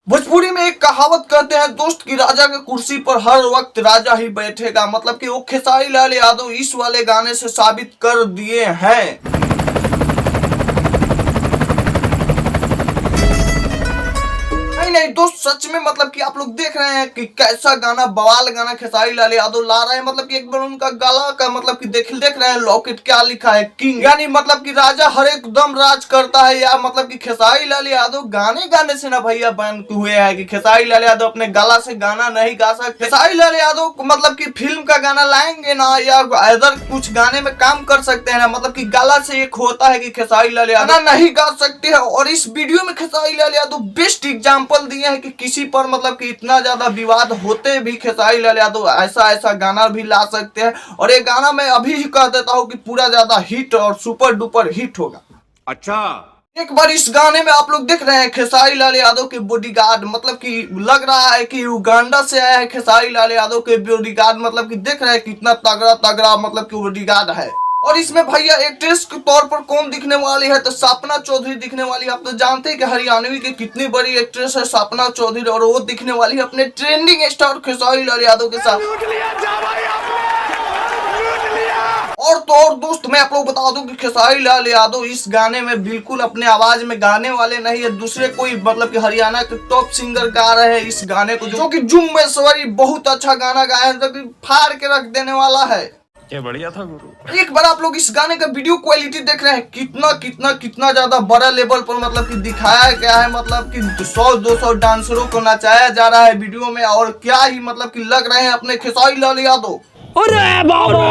भोजपुरी में एक कहावत कहते हैं दोस्त की राजा की कुर्सी पर हर वक्त राजा ही बैठेगा। मतलब कि वो खेसारी लाल यादव इस वाले गाने से साबित कर दिए हैं। नहीं दोस्त, सच में मतलब कि आप लोग देख रहे हैं कि कैसा गाना, बवाल गाना खेसारी लाल यादव ला रहे हैं। मतलब कि एक बार उनका गला का मतलब कि देख रहे हैं लॉकेट, क्या लिखा है, किंग, यानी मतलब कि राजा हर एक दम राज करता है। या मतलब कि खेसारी लाल यादव गाने से ना भैया बन हुए हैं कि खेसारी लाल यादव अपने गला से गाना नहीं गा सकते। खेसारी लाल यादव मतलब कि फिल्म का गाना लाएंगे ना, या अदर कुछ गाने में काम कर सकते हैं ना, मतलब कि गला से एक होता है कि खेसारी लाल यादव नहीं गा सकते हैं। और इस वीडियो में खेसारी लाल यादव बेस्ट एग्जाम्पल दिए हैं कि किसी पर मतलब कि इतना ज्यादा विवाद होते भी खेसारी लाल यादव ऐसा गाना भी ला सकते हैं। और ये गाना मैं अभी ही कह देता हूँ कि पूरा ज्यादा हिट और सुपर डुपर हिट होगा। अच्छा, एक बार इस गाने में आप लोग देख रहे हैं खेसारी लाल यादव के बॉडीगार्ड, मतलब कि लग रहा है कि युगांडा से आया है खेसारी लाल यादव के बॉडीगार्ड। मतलब कि देख रहे हैं कितना तगड़ा मतलब कि बॉडीगार्ड है। और इसमें भैया एक्ट्रेस के तौर पर कौन दिखने वाली है, तो सपना चौधरी दिखने वाली है। आप तो जानते हैं कि हरियाणवी की कितनी बड़ी एक्ट्रेस है सपना चौधरी, और वो दिखने वाली है अपने ट्रेंडिंग स्टार खेसारी लाल यादव के साथ। और तो और दोस्त, मैं आप लोग बता दूं कि खेसारी लाल यादव इस गाने में बिल्कुल अपने आवाज में गाने वाले नहीं है, दूसरे कोई मतलब कि हरियाणा के टॉप सिंगर गा रहे हैं इस गाने को, जो कि जुम्मेश्वरी बहुत अच्छा गाना गाया है, जो कि फाड़ के रख देने वाला है। क्या बढ़िया था गुरु। एक बार आप लोग इस गाने का वीडियो क्वालिटी देख रहे हैं, कितना ज्यादा बड़ा लेवल पर मतलब कि दिखाया गया है। मतलब कि 100-200 डांसरों को नचाया जा रहा है वीडियो में, और क्या ही मतलब कि लग रहे हैं अपने खेसारी लाल यादव। अरे बाबा,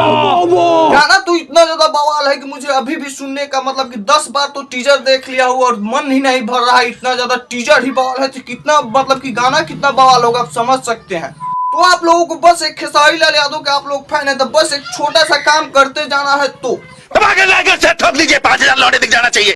गाना तो इतना ज्यादा बवाल है कि मुझे अभी भी सुनने का मतलब कि 10 बार तो टीजर देख लिया हूँ और मन ही नहीं भर रहा है। इतना ज्यादा टीजर ही बवाल है, तो कितना मतलब कि गाना कितना बवाल होगा आप समझ सकते हैं। तो आप लोगों को बस एक खेसारी लाल यादव के आप लोग फैन है, तो बस एक छोटा सा काम करते जाना है। तो ठोक लीजिए, 5000 लौटे दिख जाना चाहिए।